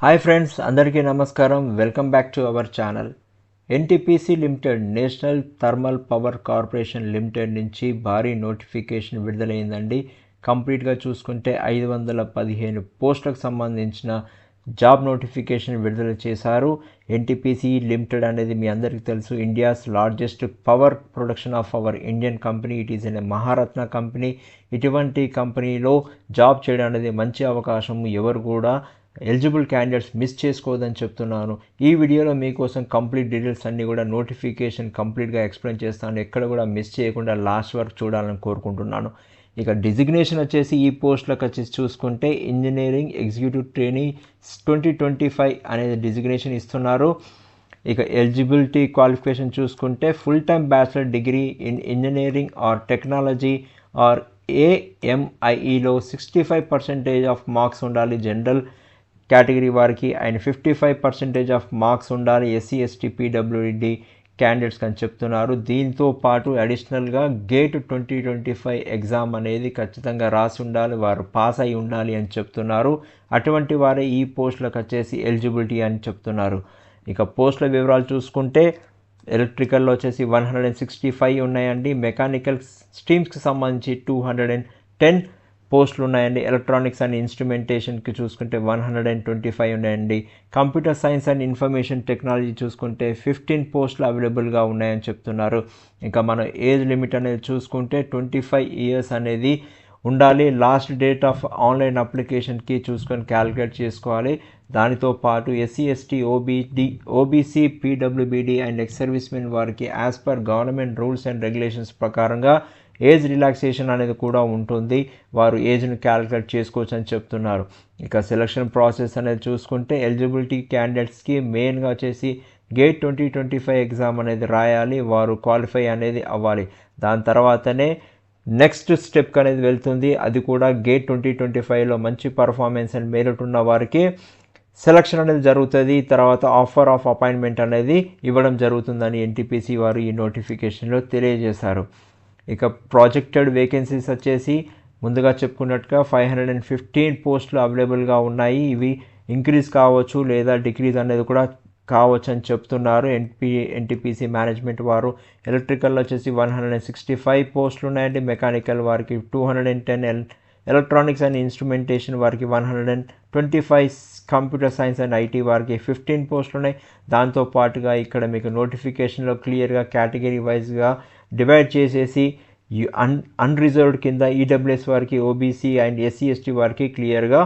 Hi friends, అందరికీ నమస్కారం. Welcome back to our channel. NTPC limited national thermal power corporation limited నుంచి భారీ notification విడుదలైందండి. కంప్లీట్గా చూసుకుంటే 515 పోస్టులకు సంబంధించిన జాబ్ నోటిఫికేషన్ విడుదల చేశారు. ఎన్టీపీసీ లిమిటెడ్ అనేది మీ అందరికీ తెలుసు, India's largest power production of our Indian company. It is a Maharatna company. ఇటువంటి కంపెనీలో జాబ్ చేయడం అనేది మంచి అవకాశం. ఎవరు కూడా ఎలిజిబుల్ క్యాండిడేట్స్ మిస్ చేసుకోవద్దని చెప్తున్నాను. ఈ వీడియోలో మీకోసం కంప్లీట్ డీటెయిల్స్ అన్నీ కూడా నోటిఫికేషన్ కంప్లీట్గా ఎక్స్ప్లెయిన్ చేస్తాను. ఎక్కడ కూడా మిస్ చేయకుండా లాస్ట్ వరకు చూడాలని కోరుకుంటున్నాను. ఇక డిజిగ్నేషన్ వచ్చేసి ఈ పోస్టులకు వచ్చేసి చూసుకుంటే ఇంజనీరింగ్ ఎగ్జిక్యూటివ్ ట్రైనీ 2025 అనేది డిజిగ్నేషన్ ఇస్తున్నారు. ఇక ఎలిజిబిలిటీ క్వాలిఫికేషన్ చూసుకుంటే full time bachelor degree in engineering or technology or AMIEలో 65% ఆఫ్ మార్క్స్ ఉండాలి జనరల్ కేటగిరీ వారికి, అండ్ 55% ఆఫ్ మార్క్స్ ఉండాలి SC ST PWD క్యాండిడేట్స్కి అని చెప్తున్నారు. దీంతో పాటు అడిషనల్గా గేట్ 2025 ఎగ్జామ్ అనేది ఖచ్చితంగా రాసి ఉండాలి, వారు పాస్ అయి ఉండాలి అని చెప్తున్నారు. అటువంటి వారే ఈ పోస్టులకు వచ్చేసి ఎలిజిబిలిటీ అని చెప్తున్నారు. ఇక పోస్టుల వివరాలు చూసుకుంటే ఎలక్ట్రికల్లో వచ్చేసి 165 ఉన్నాయండి. మెకానికల్ స్ట్రీమ్స్కి సంబంధించి 210 పోస్టులు ఉన్నాయండి. ఎలక్ట్రానిక్స్ అండ్ ఇన్స్ట్రుమెంటేషన్కి చూసుకుంటే 125 ఉన్నాయండి. Computer science and information technology చూసుకుంటే 15 పోస్టులు అవైలబుల్గా ఉన్నాయని చెప్తున్నారు. ఇంకా మన ఏజ్ లిమిట్ అనేది చూసుకుంటే 25 ఇయర్స్ అనేది ఉండాలి. లాస్ట్ డేట్ ఆఫ్ ఆన్లైన్ అప్లికేషన్కి చూసుకొని క్యాలిక్యులేట్ చేసుకోవాలి. దానితో పాటు SC ST OBC PWBD and ex servicemen వారికి as per government rules and regulations ప్రకారంగా ఏజ్ రిలాక్సేషన్ అనేది కూడా ఉంటుంది. వారు ఏజ్ను క్యాలిక్యులేట్ చేసుకోవచ్చు అని చెప్తున్నారు. ఇక సెలక్షన్ ప్రాసెస్ అనేది చూసుకుంటే ఎలిజిబిలిటీ క్యాండిడేట్స్కి మెయిన్గా వచ్చేసి గేట్ 2025 ఎగ్జామ్ అనేది రాయాలి, వారు క్వాలిఫై అనేది అవ్వాలి. దాని తర్వాతనే నెక్స్ట్ స్టెప్ అనేది వెళ్తుంది. అది కూడా గేట్ 2025లో మంచి పర్ఫార్మెన్స్ అండ్ మెరిట్ ఉన్న వారికి సెలక్షన్ అనేది జరుగుతుంది. తర్వాత ఆఫర్ ఆఫ్ అపాయింట్మెంట్ అనేది ఇవ్వడం జరుగుతుందని ఎన్టీపీసీ వారు ఈ నోటిఫికేషన్లో తెలియజేశారు. ఇక ప్రాజెక్టెడ్ వేకెన్సీస్ వచ్చేసి ముందుగా చెప్పుకున్నట్టుగా 515 పోస్టులు అవైలబుల్గా ఉన్నాయి. ఇవి ఇంక్రీజ్ కావచ్చు లేదా డిక్రీజ్ అనేది కూడా కావచ్చు అని చెప్తున్నారు ఎన్టీపీసీ మేనేజ్మెంట్ వారు. ఎలక్ట్రికల్ వచ్చేసి 165 పోస్టులు ఉన్నాయండి. మెకానికల్ వారికి 210, ఎలక్ట్రానిక్స్ అండ్ ఇన్స్ట్రుమెంటేషన్ వారికి 125, కంప్యూటర్ సైన్స్ అండ్ IT వారికి 15 పోస్టులు ఉన్నాయి. దాంతోపాటుగా ఇక్కడ మీకు నోటిఫికేషన్లో క్లియర్గా కేటగిరీ వైజ్గా డివైడ్ చేసేసి అన్రిజర్వ్డ్ కింద EWS వారికి, OBC అండ్ SC ST వారికి క్లియర్గా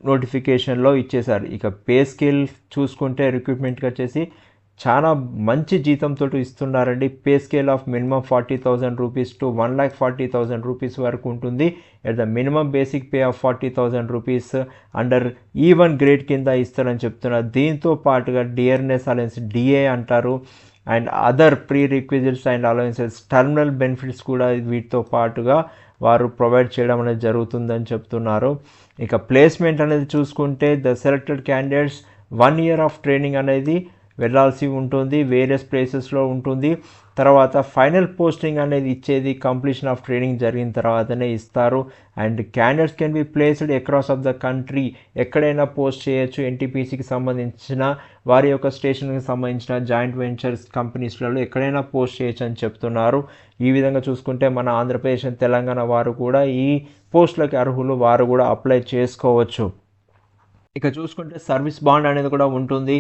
నోటిఫికేషన్లో ఇచ్చేశారు. ఇక పే స్కేల్ చూసుకుంటే రిక్రూట్మెంట్కి వచ్చేసి చాలా మంచి జీతంతో ఇస్తున్నారండి. Pay scale of minimum 40,000 rupees to 1,40,000 rupees వరకు ఉంటుంది. At the minimum basic pay of 40,000 rupees under E1 grade కింద ఇస్తారని చెప్తున్నారు. దీంతో పాటుగా డియర్నెస్ అలవెన్స్ DA అంటారు, and other pre requisites and allowances terminal benefits కూడా వీటితో పాటుగా వారు ప్రొవైడ్ చేయడం అనేది జరుగుతుందని చెప్తున్నారు. ఇక ప్లేస్మెంట్ అనేది చూసుకుంటే the selected candidates 1 year of training అనేది వెళ్ళాల్సి ఉంటుంది, వేరియస్ ప్లేసెస్లో ఉంటుంది. తర్వాత ఫైనల్ పోస్టింగ్ అనేది ఇచ్చేది కంప్లీషన్ ఆఫ్ ట్రైనింగ్ జరిగిన తర్వాతనే ఇస్తారు. And candidates can be placed across of the country, ఎక్కడైనా పోస్ట్ చేయొచ్చు. ఎన్టీపీసీకి సంబంధించిన వారి యొక్క స్టేషన్కి సంబంధించిన జాయింట్ వెంచర్స్ కంపెనీస్లలో ఎక్కడైనా పోస్ట్ చేయొచ్చు అని చెప్తున్నారు. ఈ విధంగా చూసుకుంటే మన ఆంధ్రప్రదేశ్ తెలంగాణ వారు కూడా ఈ పోస్టులకి అర్హులు, వారు కూడా అప్లై చేసుకోవచ్చు. ఇక చూసుకుంటే సర్వీస్ బాండ్ అనేది కూడా ఉంటుంది.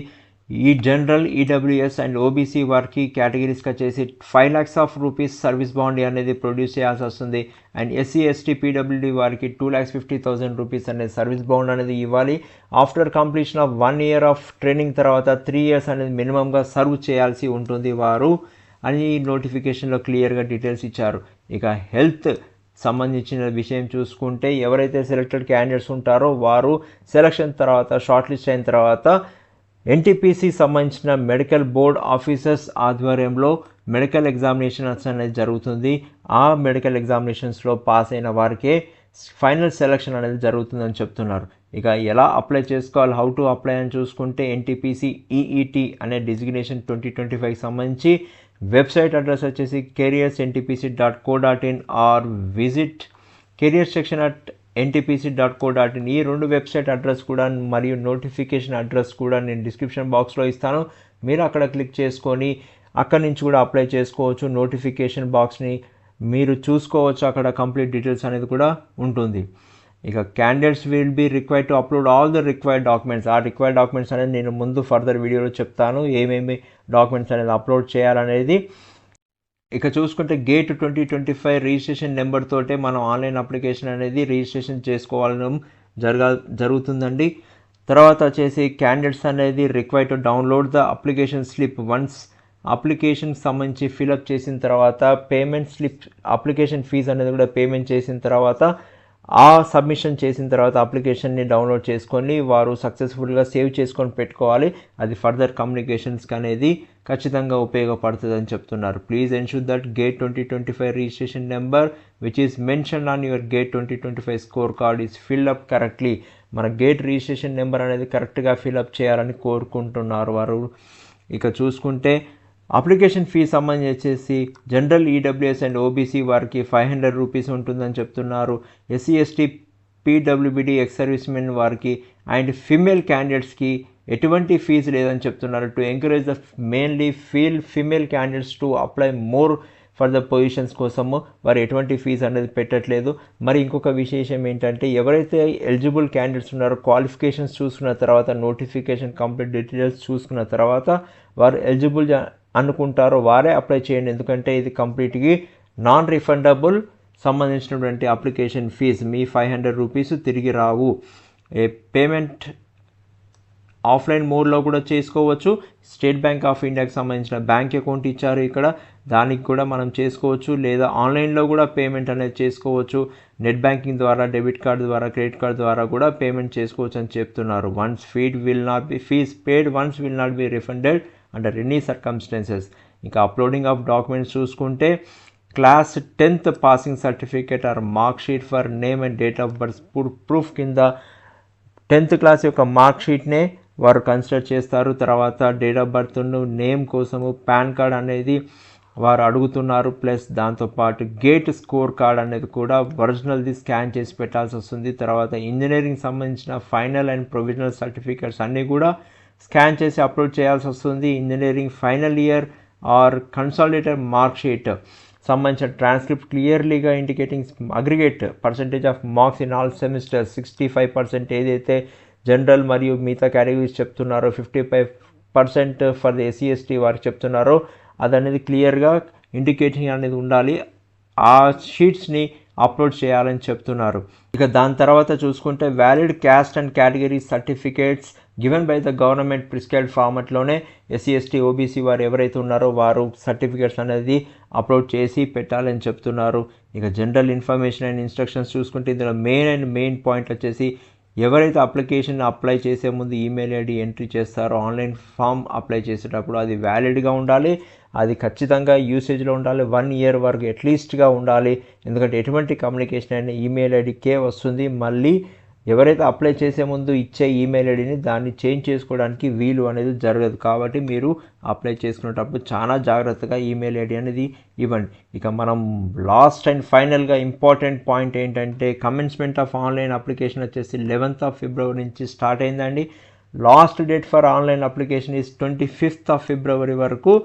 ఈ జనరల్ EWS అండ్ OBC వారికి కేటగిరీస్కి వచ్చేసి 5 lakhs రూపీస్ సర్వీస్ బాండ్ అనేది ప్రొడ్యూస్ చేయాల్సి వస్తుంది. అండ్ SC ST PWD వారికి 2,50,000 రూపీస్ అనేది సర్వీస్ బాండ్ అనేది ఇవ్వాలి. After completion of 1 year of training తర్వాత 3 years అనేది మినిమంగా సర్వ్ చేయాల్సి ఉంటుంది వారు అని నోటిఫికేషన్లో క్లియర్గా డీటెయిల్స్ ఇచ్చారు. ఇక హెల్త్ సంబంధించిన విషయం చూసుకుంటే ఎవరైతే సెలెక్టెడ్ క్యాండిడేట్స్ ఉంటారో వారు సెలక్షన్ తర్వాత షార్ట్ లిస్ట్ అయిన తర్వాత ఎన్టీపీసీ సంబంధించిన మెడికల్ బోర్డ్ ఆఫీసర్స్ ఆధ్వర్యంలో మెడికల్ ఎగ్జామినేషన్స్ అనేది జరుగుతుంది. ఆ మెడికల్ ఎగ్జామినేషన్స్లో పాస్ అయిన వారికే ఫైనల్ సెలక్షన్ అనేది జరుగుతుందని చెప్తున్నారు. ఇక ఎలా అప్లై చేసుకోవాలి, హౌ టు అప్లై అని చూసుకుంటే ఎన్టీపీసీ EET అనే డిజిగ్నేషన్ 2025 సంబంధించి వెబ్సైట్ అడ్రస్ వచ్చేసి careersntpc.co.in are visit career section at ntpc.co.in ఈ 2 వెబ్సైట్ అడ్రస్ కూడా మరియు నోటిఫికేషన్ అడ్రస్ కూడా నేను డిస్క్రిప్షన్ బాక్స్లో ఇస్తాను. మీరు అక్కడ క్లిక్ చేసుకొని అక్కడి నుంచి కూడా అప్లై చేసుకోవచ్చు. నోటిఫికేషన్ బాక్స్ని మీరు చూసుకోవచ్చు, అక్కడ కంప్లీట్ డీటెయిల్స్ అనేది కూడా ఉంటుంది. ఇక candidates will be required to upload all the required documents. ఆ రిక్వైర్డ్ డాక్యుమెంట్స్ అనేది నేను ముందు ఫర్దర్ వీడియోలో చెప్తాను ఏమేమి డాక్యుమెంట్స్ అనేది అప్లోడ్ చేయాలనేది. ఇక చూసుకుంటే గేట్ 2025 రిజిస్ట్రేషన్ నెంబర్ తోటే మనం ఆన్లైన్ అప్లికేషన్ అనేది రిజిస్ట్రేషన్ చేసుకోవాలని జరుగుతుందండి. తర్వాత వచ్చేసి క్యాండిడేట్స్ అనేది required to download the application slip. Once అప్లికేషన్కి సంబంధించి ఫిలప్ చేసిన తర్వాత పేమెంట్ స్లిప్, అప్లికేషన్ ఫీజు అనేది కూడా పేమెంట్ చేసిన తర్వాత ఆ సబ్మిషన్ చేసిన తర్వాత అప్లికేషన్ని డౌన్లోడ్ చేసుకొని వారు సక్సెస్ఫుల్గా సేవ్ చేసుకొని పెట్టుకోవాలి. అది ఫర్దర్ కమ్యూనికేషన్స్కి అనేది ఖచ్చితంగా ఉపయోగపడుతుందని చెప్తున్నారు. Please ensure that gate 2025 registration number which is mention on your gate 2025 score card is fill up correctly. మన గేట్ రిజిస్ట్రేషన్ నెంబర్ అనేది కరెక్ట్గా ఫిల్అప్ చేయాలని కోరుకుంటున్నారు వారు. ఇక చూసుకుంటే అప్లికేషన్ ఫీ సంబంధించి వచ్చేసి జనరల్ ఈడబ్ల్యూఎస్ అండ్ ఓబీసీ వారికి 500 రూపీస్ ఉంటుందని చెప్తున్నారు. SC ST PWBD X servicemen వారికి అండ్ ఫిమేల్ క్యాండిడేట్స్కి ఎటువంటి ఫీజు లేదని చెప్తున్నారు. To encourage the mainly female candidates to apply more for the positions కోసము వారు ఎటువంటి ఫీజు అనేది పెట్టట్లేదు. మరి ఇంకొక విశేషం ఏంటంటే ఎవరైతే ఎలిజిబుల్ క్యాండిడేట్స్ ఉన్నారో క్వాలిఫికేషన్స్ చూసుకున్న తర్వాత నోటిఫికేషన్ కంప్లీట్ డీటెయిల్స్ చూసుకున్న తర్వాత వారు ఎలిజిబుల్ అనుకుంటారో వారే అప్లై చేయండి. ఎందుకంటే ఇది కంప్లీట్గా నాన్ రిఫండబుల్ సంబంధించినటువంటి అప్లికేషన్ ఫీజు. మీ 500 రూపీస్ తిరిగి రావు. పేమెంట్ ఆఫ్లైన్ మోడ్లో కూడా చేసుకోవచ్చు. స్టేట్ బ్యాంక్ ఆఫ్ ఇండియాకి సంబంధించిన బ్యాంక్ అకౌంట్ ఇచ్చారు ఇక్కడ, దానికి కూడా మనం చేసుకోవచ్చు. లేదా ఆన్లైన్లో కూడా పేమెంట్ అనేది చేసుకోవచ్చు. నెట్ బ్యాంకింగ్ ద్వారా, డెబిట్ కార్డు ద్వారా, క్రెడిట్ కార్డు ద్వారా కూడా పేమెంట్ చేసుకోవచ్చు అని చెప్తున్నారు. Fees paid once will not be refunded under any circumstances. ఇంకా అప్లోడింగ్ ఆఫ్ డాక్యుమెంట్స్ చూసుకుంటే class 10th passing certificate or mark sheet for name and date of birth proof కింద 10th class యొక్క mark షీట్నే వారు consider చేస్తారు. తర్వాత date of బర్త్ను, name కోసము pan card అనేది వారు అడుగుతున్నారు. ప్లస్ దాంతోపాటు గేట్ స్కోర్ కార్డ్ అనేది కూడా ఒరిజినల్ది స్కాన్ చేసి పెట్టాల్సి వస్తుంది. తర్వాత ఇంజనీరింగ్ సంబంధించిన ఫైనల్ అండ్ ప్రొవిజనల్ సర్టిఫికేట్స్ అన్నీ కూడా స్కాన్ చేసి అప్లోడ్ చేయాల్సి వస్తుంది. Engineering final year or consolidated mark sheet సంబంధించిన ట్రాన్స్క్రిప్ట్ క్లియర్లీగా indicating aggregate percentage of marks in all semesters 65% ఏదైతే జనరల్ మరియు మిగతా కేటగిరీస్ చెప్తున్నారో 55% ఫర్ ది ఎస్సీ ఎస్టీ వారికి చెప్తున్నారో అదనేది క్లియర్గా ఇండికేటింగ్ అనేది ఉండాలి. ఆ షీట్స్ని అప్లోడ్ చేయాలని చెప్తున్నారు. ఇక దాని తర్వాత చూసుకుంటే valid caste and category certificates given by the government prescribed ఫార్మాట్లోనే ఎస్సీ ఎస్టీ ఓబీసీ వారు ఎవరైతే ఉన్నారో వారు సర్టిఫికేట్స్ అనేది అప్లోడ్ చేసి పెట్టాలని చెప్తున్నారు. ఇక జనరల్ ఇన్ఫర్మేషన్ అండ్ ఇన్స్ట్రక్షన్స్ చూసుకుంటే ఇందులో మెయిన్ పాయింట్ వచ్చేసి ఎవరైతే అప్లికేషన్ అప్లై చేసే ముందు ఈమెయిల్ ఐడి ఎంట్రీ చేస్తారో ఆన్లైన్ ఫామ్ అప్లై చేసేటప్పుడు అది వ్యాలిడ్గా ఉండాలి. అది ఖచ్చితంగా యూసేజ్లో ఉండాలి. 1 year వరకు అట్లీస్ట్గా ఉండాలి. ఎందుకంటే ఎటువంటి కమ్యూనికేషన్ అయినా ఈమెయిల్ ఐడికే వస్తుంది. మళ్ళీ ఎవరైతే అప్లై చేసే ముందు ఇచ్చే ఈమెయిల్ ఐడిని దాన్ని చేంజ్ చేసుకోవడానికి వీలు అనేది జరగదు. కాబట్టి మీరు అప్లై చేసుకునేటప్పుడు చాలా జాగ్రత్తగా ఈమెయిల్ ఐడి అనేది ఇవ్వండి. ఇక మనం లాస్ట్ అండ్ ఫైనల్గా ఇంపార్టెంట్ పాయింట్ ఏంటంటే కమెన్స్మెంట్ ఆఫ్ ఆన్లైన్ అప్లికేషన్ వచ్చేసి 11th of February నుంచి స్టార్ట్ అయిందండి. Last date for online application is 25th of February వరకు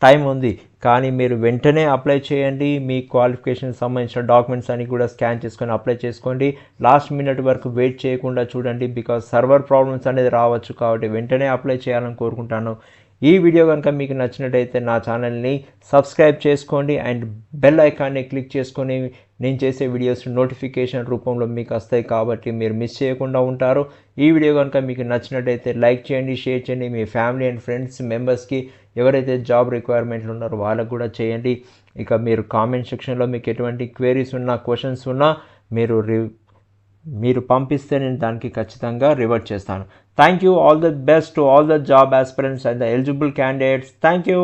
టైం ఉంది. కానీ మీరు వెంటనే అప్లై చేయండి. మీ క్వాలిఫికేషన్ సంబంధించిన డాక్యుమెంట్స్ అన్ని కూడా స్కాన్ చేసుకొని అప్లై చేసుకోండి. లాస్ట్ మినిట్ వరకు వెయిట్ చేయకుండా చూడండి. బికాజ్ సర్వర్ ప్రాబ్లమ్స్ అనేది రావచ్చు. కాబట్టి వెంటనే అప్లై చేయాలని కోరుకుంటాను. ఈ వీడియో కనుక మీకు నచ్చినట్టయితే నా ఛానల్ని సబ్స్క్రైబ్ చేసుకోండి అండ్ బెల్ ఐకాన్ని క్లిక్ చేసుకొని నేను చేసే వీడియోస్ నోటిఫికేషన్ రూపంలో మీకు వస్తాయి. కాబట్టి మీరు మిస్ చేయకుండా ఉంటారు. ఈ వీడియో కనుక మీకు నచ్చినట్టయితే లైక్ చేయండి, షేర్ చేయండి. మీ ఫ్యామిలీ అండ్ ఫ్రెండ్స్ మెంబర్స్కి ఎవరైతే జాబ్ రిక్వైర్మెంట్లు ఉన్నారో వాళ్ళకు కూడా చేయండి. ఇక మీరు కామెంట్ సెక్షన్లో మీకు ఎటువంటి క్వైరీస్ ఉన్నా, క్వశ్చన్స్ ఉన్నా మీరు పంపిస్తే నేను దానికి ఖచ్చితంగా రివర్ట్ చేస్తాను. Thank you. All the best to all the job aspirants and the eligible candidates. Thank you.